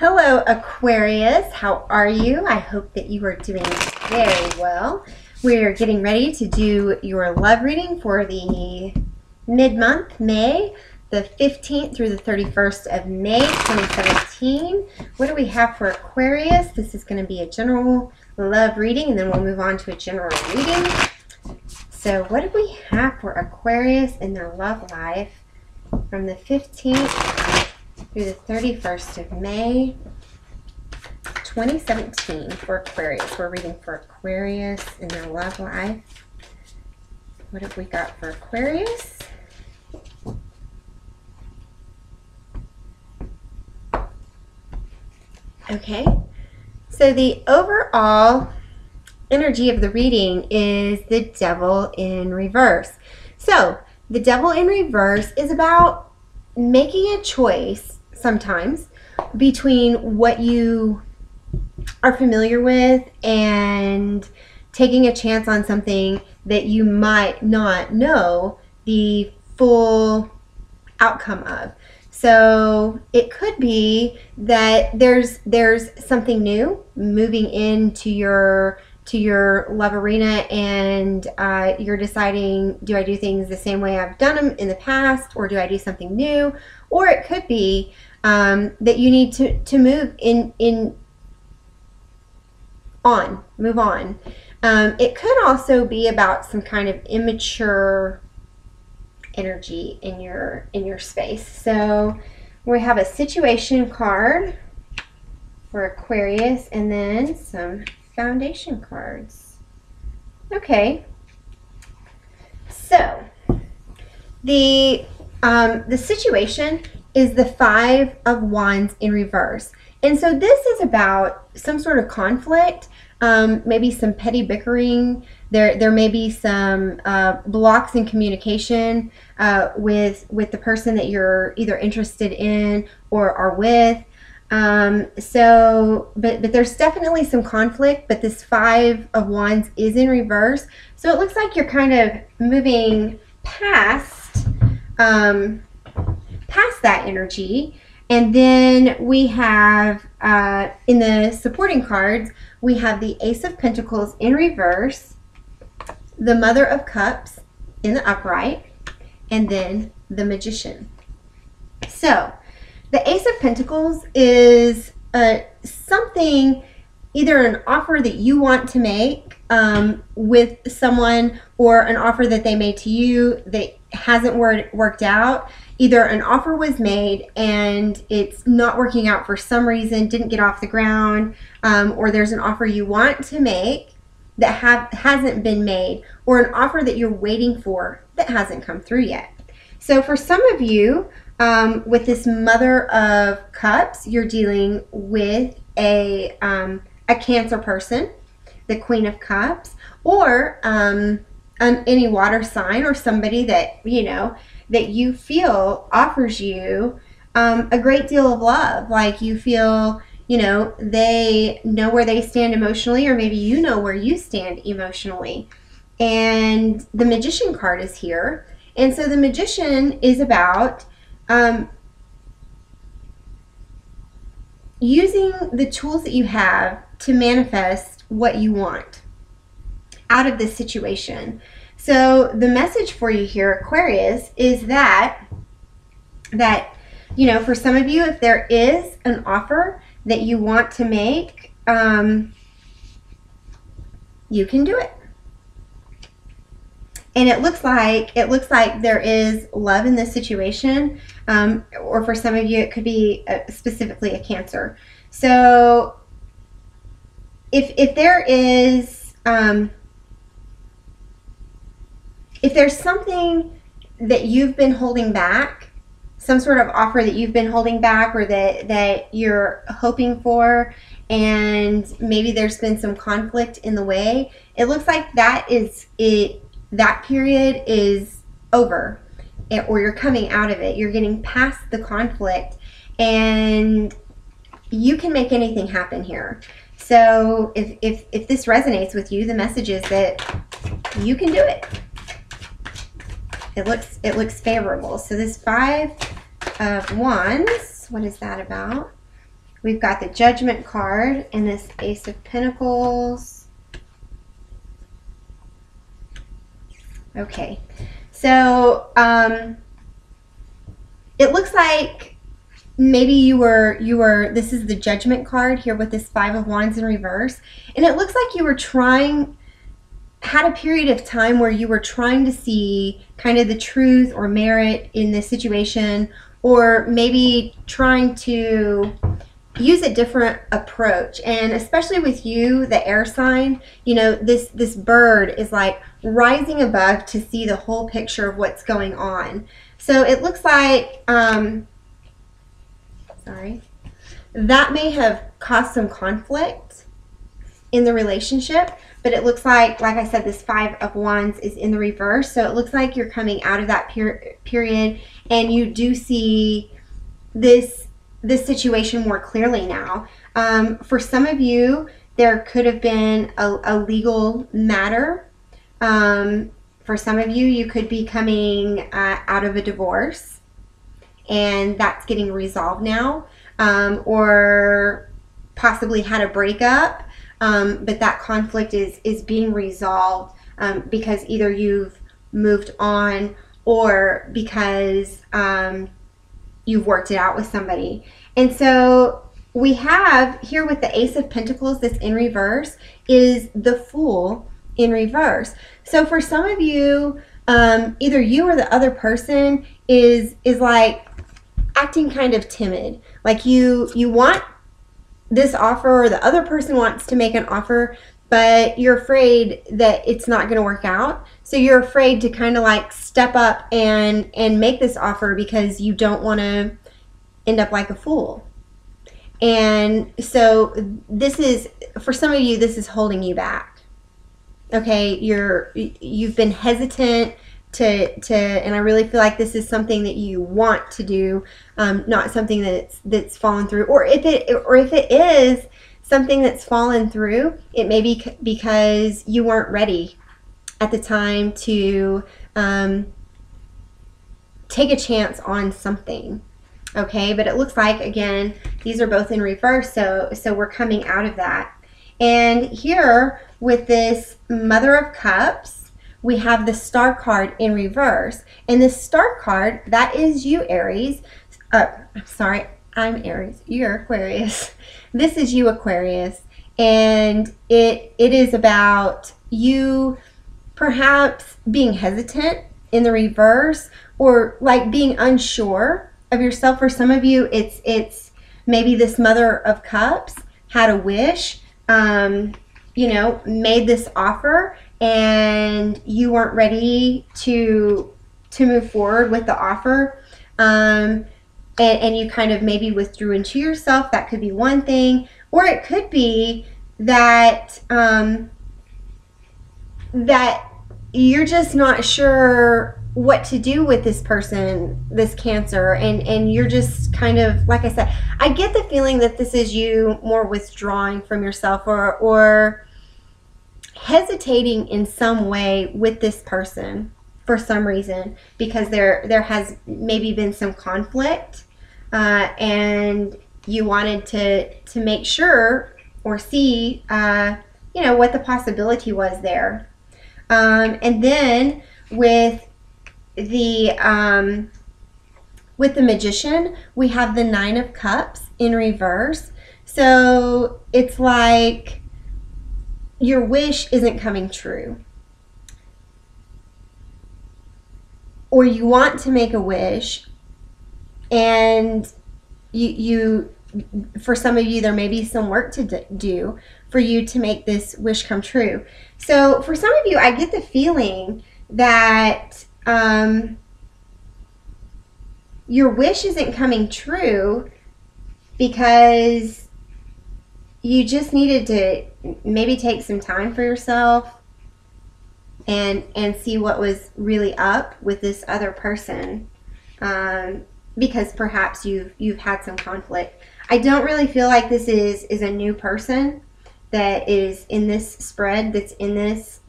Hello, Aquarius. How are you? I hope that you are doing very well. We're getting ready to do your love reading for the mid-month, May, the 15th through the 31st of May, 2017. What do we have for Aquarius? This is going to be a general love reading, and then we'll move on to a general reading. So what do we have for Aquarius in their love life from the 15th through the 31st of May, 2017 for Aquarius? We're reading for Aquarius in their love life. What have we got for Aquarius? Okay, so the overall energy of the reading is the Devil in reverse. So the Devil in reverse is about making a choice sometimes between what you are familiar with and taking a chance on something that you might not know the full outcome of. So it could be that there's something new moving into your love arena, and you're deciding, do I do things the same way I've done them in the past, or do I do something new? Or it could be that you need to move move on. It could also be about some kind of immature energy in your space. So we have a situation card for Aquarius, and then some foundation cards. Okay, so the situation is the Five of Wands in reverse, and so this is about some sort of conflict, maybe some petty bickering. There may be some blocks in communication with the person that you're either interested in or are with. But there's definitely some conflict, but this Five of Wands is in reverse. So it looks like you're kind of moving past that energy. And then we have, in the supporting cards, we have the Ace of Pentacles in reverse, the Mother of Cups in the upright, and then the Magician. So the Ace of Pentacles is something, either an offer that you want to make with someone, or an offer that they made to you that hasn't worked out. Either an offer was made and it's not working out for some reason, didn't get off the ground, or there's an offer you want to make that hasn't been made, or an offer that you're waiting for that hasn't come through yet. So for some of you, with this Mother of Cups, you're dealing with a Cancer person, the Queen of Cups, or any water sign, or somebody that that you feel offers you a great deal of love. Like you feel, they know where they stand emotionally, or maybe you know where you stand emotionally. And the Magician card is here. And so the Magician is about using the tools that you have to manifest what you want out of this situation. So the message for you here, Aquarius, is that for some of you, if there is an offer that you want to make, you can do it. And it looks like there is love in this situation, or for some of you, it could be specifically a Cancer. So if there is, if there's something that you've been holding back, some sort of offer that you've been holding back, or that you're hoping for, and maybe there's been some conflict in the way, it looks like that period is over, or you're coming out of it. You're getting past the conflict, and you can make anything happen here. So if this resonates with you, the message is that you can do it. It looks favorable. So this Five of Wands, what is that about? We've got the Judgment card and this Ace of Pentacles. Okay, so it looks like maybe you were, this is the Judgment card here with this Five of Wands in reverse, and it looks like you were had a period of time where you were trying to see kind of the truth or merit in this situation, or maybe trying to use a different approach. And especially with you, the air sign, you know, this bird is like rising above to see the whole picture of what's going on. So it looks like sorry, that may have caused some conflict in the relationship, but it looks like I said, this Five of Wands is in the reverse, so it looks like you're coming out of that period, and you do see this situation more clearly now. For some of you, there could have been a legal matter. For some of you, you could be coming out of a divorce, and that's getting resolved now, or possibly had a breakup, but that conflict is being resolved because either you've moved on or because you've worked it out with somebody. And so we have here with the Ace of Pentacles that's in reverse is the Fool in reverse. So for some of you, either you or the other person is like acting kind of timid. Like you want this offer, or the other person wants to make an offer, but you're afraid that it's not going to work out. So you're afraid to kind of like step up and make this offer because you don't want to end up like a fool. And so this is, for some of you, this is holding you back. Okay, you've been hesitant to and I really feel like this is something that you want to do, not something that's fallen through. Or if it is something that's fallen through, it may be because you weren't ready at the time to take a chance on something. Okay, but it looks like, again, these are both in reverse, so we're coming out of that. And here with this Mother of Cups, we have the Star card in reverse. And this Star card, that is you, Aries. I'm sorry, I'm Aries. You're Aquarius. This is you, Aquarius. And it is about you perhaps being hesitant in the reverse, or like being unsure of yourself. For some of you, it's maybe this Mother of Cups had a wish, you know, made this offer, and you weren't ready to move forward with the offer, and you kind of maybe withdrew into yourself. That could be one thing. Or it could be that that you're just not sure what to do with this person, this Cancer, and you're just kind of, like I said, I get the feeling that this is you more withdrawing from yourself, or hesitating in some way with this person for some reason, because there has maybe been some conflict, and you wanted to make sure or see you know, what the possibility was there. And then with the Magician, we have the Nine of Cups in reverse. So it's like your wish isn't coming true, or you want to make a wish, and you for some of you, there may be some work to do for you to make this wish come true. So for some of you, I get the feeling that your wish isn't coming true because you just needed to maybe take some time for yourself and see what was really up with this other person, because perhaps you've had some conflict. I don't really feel like this is a new person that is in this spread, that's in this,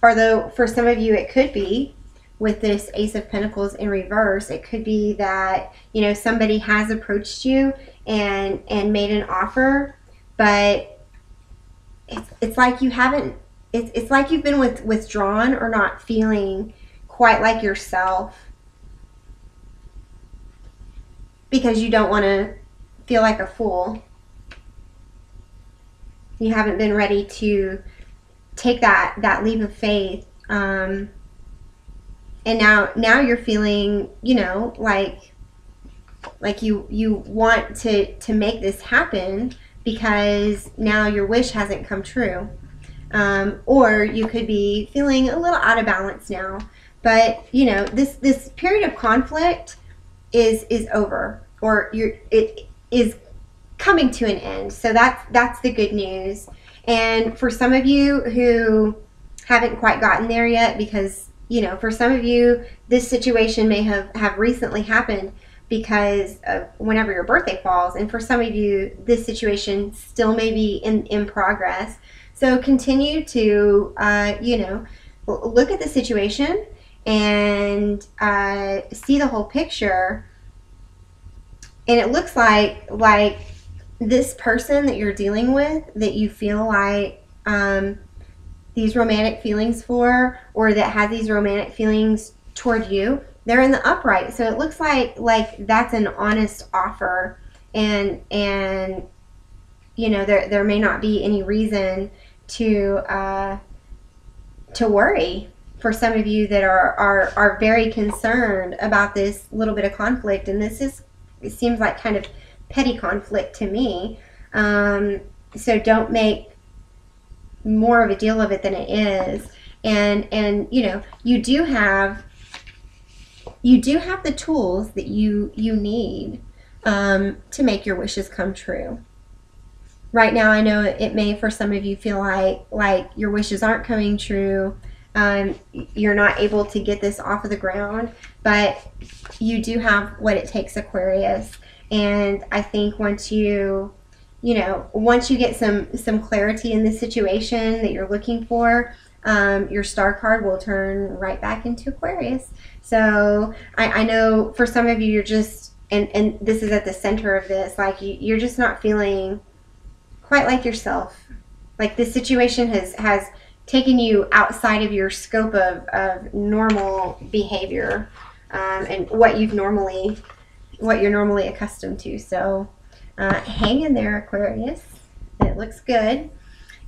although for some of you it could be, with this Ace of Pentacles in reverse, it could be that, you know, somebody has approached you and made an offer, but it's like you haven't, it's like you've been withdrawn or not feeling quite like yourself because you don't want to feel like a fool. You haven't been ready to take that leap of faith. And now you're feeling, you know, like you want to make this happen because now your wish hasn't come true. Or you could be feeling a little out of balance now. But, you know, this period of conflict is over, or it is coming to an end. So that's the good news. And for some of you who haven't quite gotten there yet, because, you know, for some of you, this situation may have recently happened because of whenever your birthday falls. And for some of you, this situation still may be in progress. So continue to, you know, look at the situation and see the whole picture. And it looks like this person that you're dealing with, that you feel like these romantic feelings for, or that has these romantic feelings toward you, they're in the upright. So it looks like that's an honest offer, and you know, there may not be any reason to worry for some of you that are very concerned about this little bit of conflict. And it seems like kind of petty conflict to me. So don't make more of a deal of it than it is. And you know, you do have the tools that you need to make your wishes come true. Right now, I know it may, for some of you, feel like your wishes aren't coming true. You're not able to get this off of the ground, but you do have what it takes, Aquarius. And I think once you get some clarity in this situation that you're looking for, your star card will turn right back into Aquarius. So I know for some of you, you're just, and this is at the center of this, like you're just not feeling quite like yourself. Like this situation has taken you outside of your scope of normal behavior, and what you're normally accustomed to. So hang in there, Aquarius. It looks good.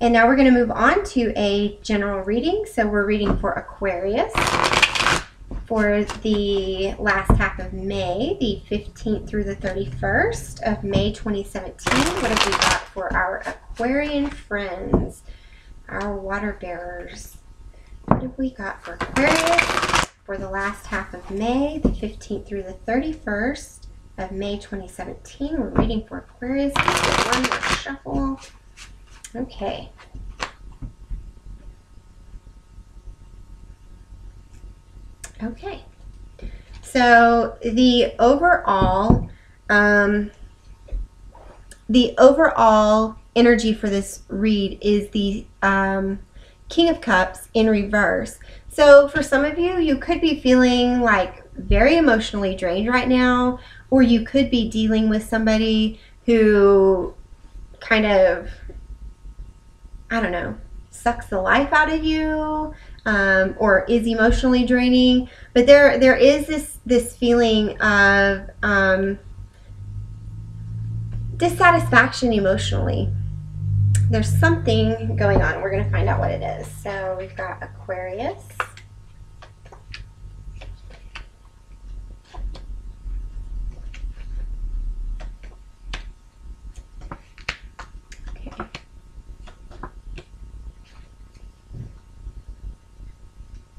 And now we're going to move on to a general reading. So we're reading for Aquarius for the last half of May, the 15th through the 31st of May 2017. What have we got for our Aquarian friends, our water bearers? What have we got for Aquarius for the last half of May, the 15th through the 31st of May 2017? We're reading for Aquarius. One more shuffle. Okay. Okay. So the overall energy for this read is the King of Cups in reverse. So for some of you, you could be feeling like very emotionally drained right now, or you could be dealing with somebody who kind of, I don't know, sucks the life out of you, or is emotionally draining. But there is this feeling of dissatisfaction emotionally. There's something going on. We're going to find out what it is. So we've got Aquarius.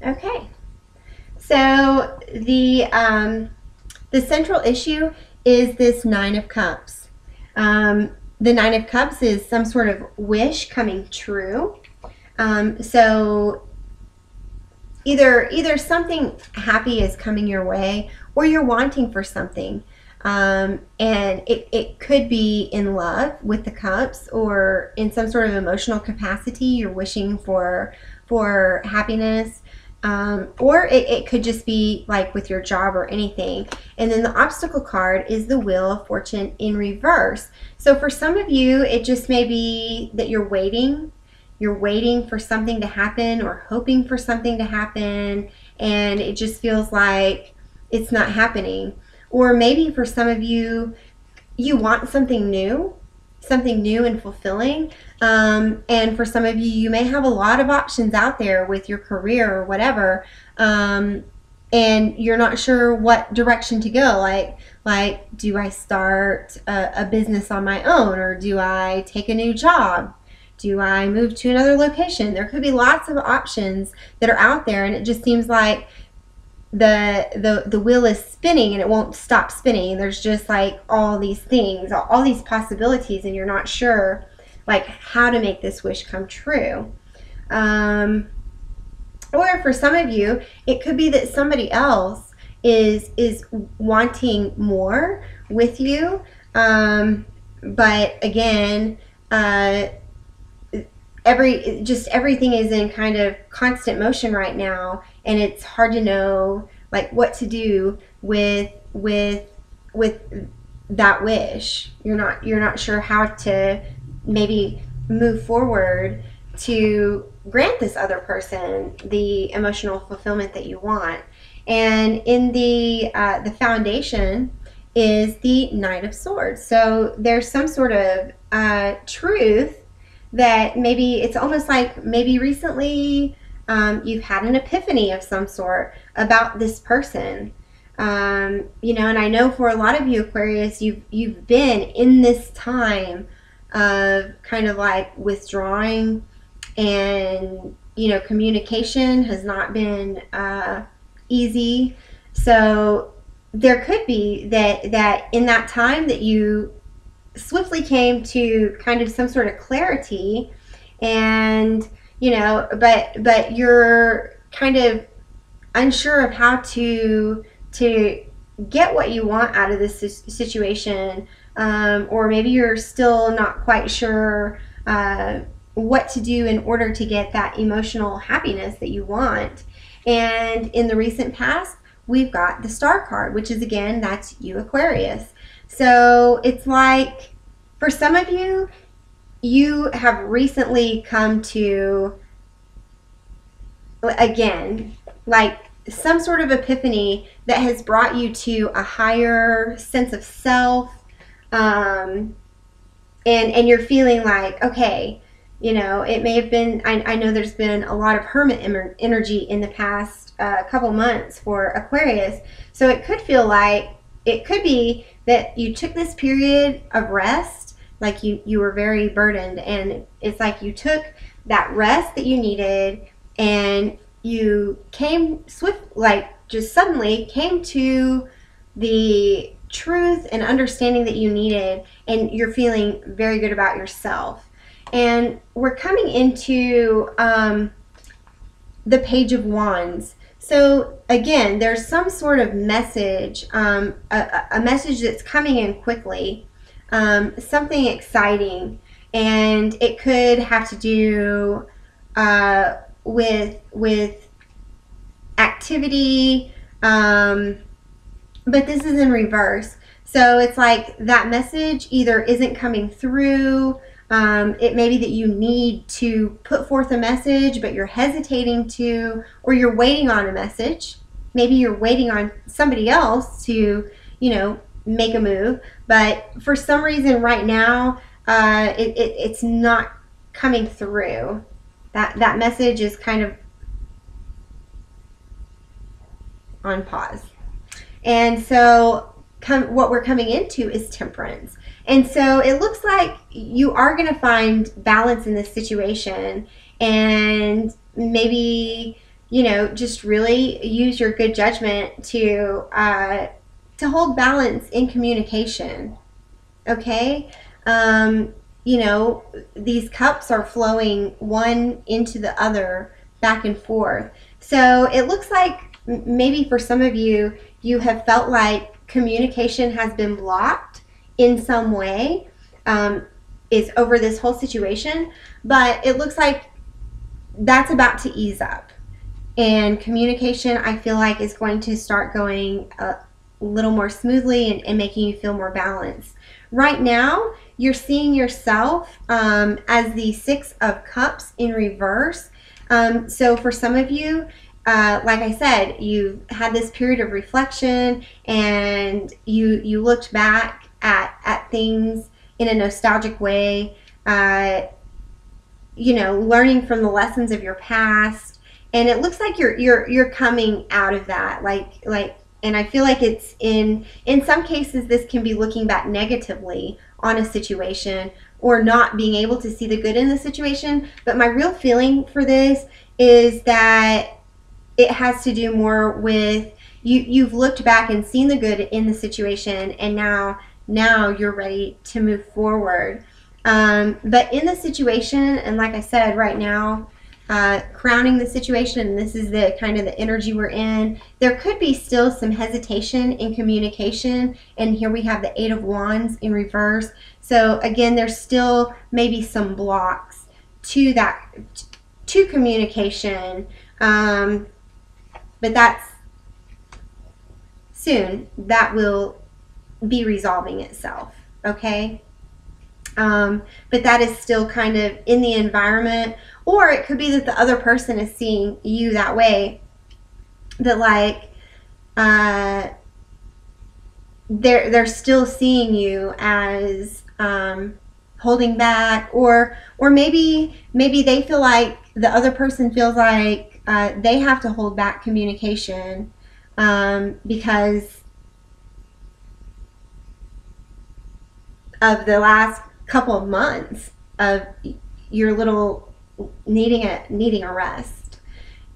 Okay, so the central issue is this Nine of Cups. The Nine of Cups is some sort of wish coming true. So either something happy is coming your way, or you're wanting for something. And it could be in love with the cups, or in some sort of emotional capacity. You're wishing for happiness. Or it could just be like with your job or anything. And then the obstacle card is the Wheel of Fortune in reverse. So for some of you, it just may be that you're waiting. You're waiting for something to happen or hoping for something to happen, and it just feels like it's not happening. Or maybe for some of you, you want something new and fulfilling. And for some of you, you may have a lot of options out there with your career or whatever, and you're not sure what direction to go. Like, do I start a business on my own, or do I take a new job? Do I move to another location? There could be lots of options that are out there, and it just seems like the wheel is spinning and it won't stop spinning. There's just like all these things, all these possibilities, and you're not sure like how to make this wish come true. Or for some of you, it could be that somebody else is wanting more with you, but again, everything is in kind of constant motion right now, and it's hard to know like what to do with that wish. You're not sure how to maybe move forward to grant this other person the emotional fulfillment that you want. And in the foundation is the Knight of Swords. So there's some sort of truth that maybe it's almost like maybe recently you've had an epiphany of some sort about this person. You know, and I know for a lot of you Aquarius, you've been in this time of kind of like withdrawing, and you know, communication has not been easy. So there could be that in that time that you swiftly came to kind of some sort of clarity, and you know, but you're kind of unsure of how to get what you want out of this situation, or maybe you're still not quite sure what to do in order to get that emotional happiness that you want. And in the recent past, we've got the Star card, which is, again, that's you Aquarius. So it's like for some of you, you have recently come to, again, like some sort of epiphany that has brought you to a higher sense of self, and you're feeling like, okay, you know, it may have been, I know there's been a lot of hermit energy in the past couple months for Aquarius, so it could feel like, it could be that you took this period of rest, like you were very burdened, and it's like you took that rest that you needed, and you came just suddenly came to the truth and understanding that you needed, and you're feeling very good about yourself. And we're coming into the Page of Wands. So again, there's some sort of message, a message that's coming in quickly, something exciting, and it could have to do with activity, but this is in reverse. So it's like that message either isn't coming through. It may be that you need to put forth a message, but you're hesitating to, or you're waiting on a message. Maybe you're waiting on somebody else to, you know, make a move. But for some reason right now, it's not coming through. That message is kind of on pause. And so what we're coming into is Temperance. And so it looks like you are going to find balance in this situation, and maybe, you know, just really use your good judgment to hold balance in communication. Okay? You know, these cups are flowing one into the other, back and forth. So it looks like maybe for some of you, you have felt like communication has been blocked in some way, is over this whole situation, but it looks like that's about to ease up. and communication, I feel like, is going to start going a little more smoothly and making you feel more balanced. Right now, you're seeing yourself as the Six of Cups in reverse. So for some of you, like I said, you've had this period of reflection, and you looked back at things in a nostalgic way, you know, learning from the lessons of your past, and it looks like you're coming out of that, and I feel like it's in some cases this can be looking back negatively on a situation or not being able to see the good in the situation, but my real feeling for this is that it has to do more with you've looked back and seen the good in the situation, and now you're ready to move forward. But in the situation, and like I said, right now, crowning the situation, and this is the kind of the energy we're in, there could be still some hesitation in communication, and here we have the Eight of Wands in reverse. So again, there's still maybe some blocks to that, to communication, but that's soon, that will be resolving itself, okay? But that is still kind of in the environment, or it could be that the other person is seeing you that way, that like they're still seeing you as holding back, or maybe they feel like the other person feels like they have to hold back communication because of the last couple of months of your little needing a rest,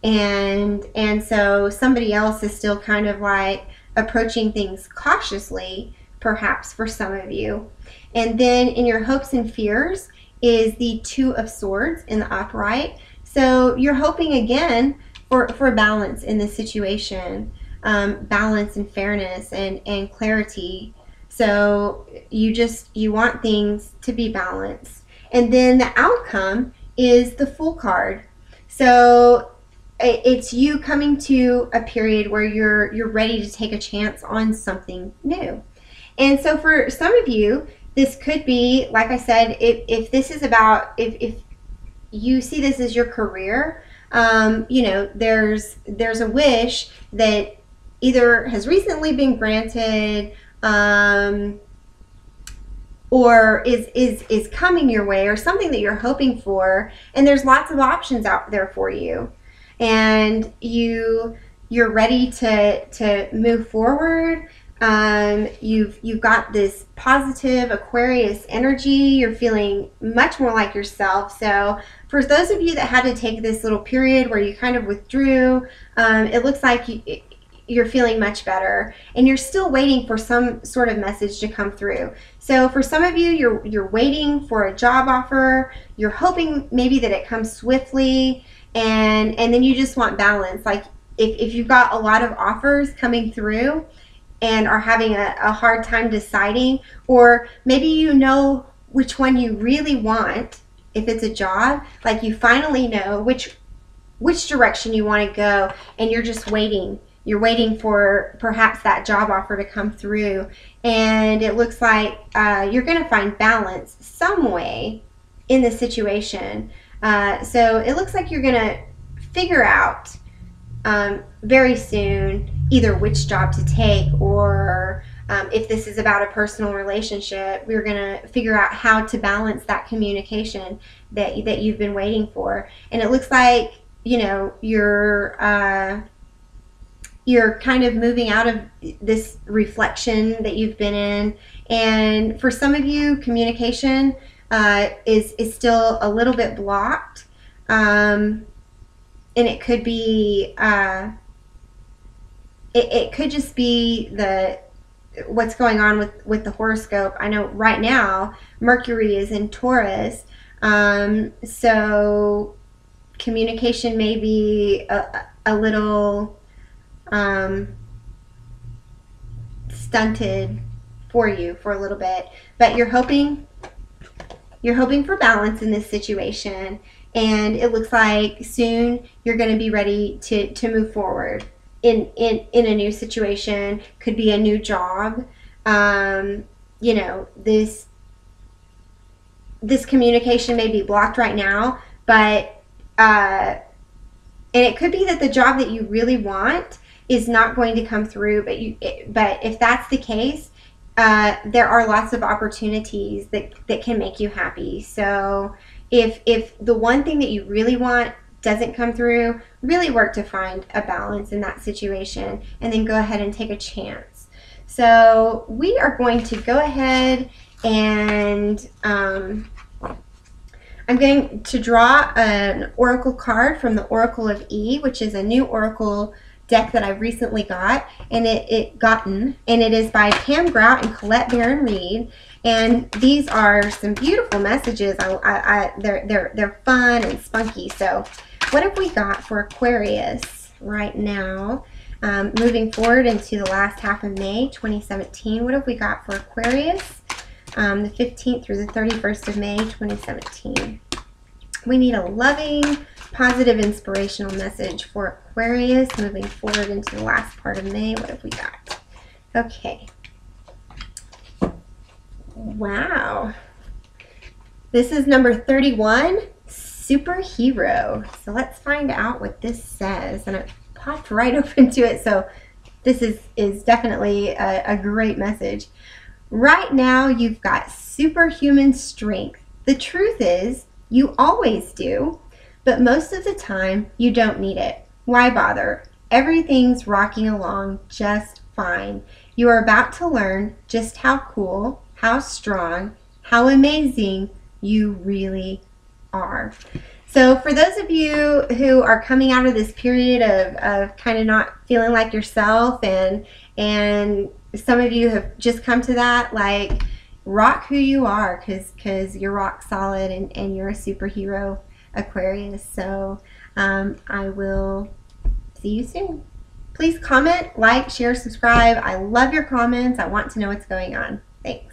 and so somebody else is still kind of like approaching things cautiously, perhaps, for some of you. And then in your hopes and fears is the Two of Swords in the upright. So you're hoping again for balance in this situation, balance and fairness and clarity. So you want things to be balanced. And then the outcome is the Fool card. So it's you coming to a period where you're ready to take a chance on something new. And so for some of you, this could be, like I said, if this is about, if you see this as your career, you know, there's a wish that either has recently been granted, or is coming your way, or something that you're hoping for, and there's lots of options out there for you, and you're ready to move forward. You've got this positive Aquarius energy. You're feeling much more like yourself. So for those of you that had to take this little period where you kind of withdrew, it looks like you're feeling much better, and you're still waiting for some sort of message to come through. So for some of you, you're waiting for a job offer. You're hoping maybe that it comes swiftly, and then you just want balance. Like if you've got a lot of offers coming through and are having a hard time deciding, or maybe you know which one you really want. If it's a job, like you finally know which direction you want to go, and you're just waiting. You're waiting for perhaps that job offer to come through, and it looks like you're going to find balance some way in the situation. So it looks like you're going to figure out very soon either which job to take, or if this is about a personal relationship, we're going to figure out how to balance that communication that you've been waiting for. And it looks like, you know, you're kind of moving out of this reflection that you've been in. And for some of you, communication is still a little bit blocked. And it could be, it could just be what's going on with the horoscope. I know right now Mercury is in Taurus, so communication may be a little stunted for you for a little bit, but you're hoping for balance in this situation, and it looks like soon you're going to be ready to move forward in a new situation. Could be a new job. You know, this communication may be blocked right now, but and it could be that the job that you really want is not going to come through, but if that's the case, there are lots of opportunities that can make you happy. So if the one thing that you really want doesn't come through, really work to find a balance in that situation, and then go ahead and take a chance. So we are going to go ahead and I'm going to draw an oracle card from the Oracle of E, which is a new oracle deck that I've recently got, and it is by Pam Grout and Colette Barron Reed. And these are some beautiful messages. They're fun and spunky. So what have we got for Aquarius right now? Moving forward into the last half of May 2017, what have we got for Aquarius? The 15th through the 31st of May 2017. We need a loving, positive, inspirational message for Aquarius moving forward into the last part of May. What have we got? Okay. Wow. This is number 31, Superhero. So let's find out what this says. And it popped right open to it, so this is definitely a great message. Right now, you've got superhuman strength. The truth is, you always do, but most of the time, you don't need it. Why bother? Everything's rocking along just fine. You are about to learn just how cool, how strong, how amazing you really are. So for those of you who are coming out of this period of kind of not feeling like yourself, and some of you have just come to that, like, rock who you are, because you're rock solid, and you're a superhero, Aquarius. So I will see you soon. Please comment, like, share, subscribe. I love your comments. I want to know what's going on. Thanks.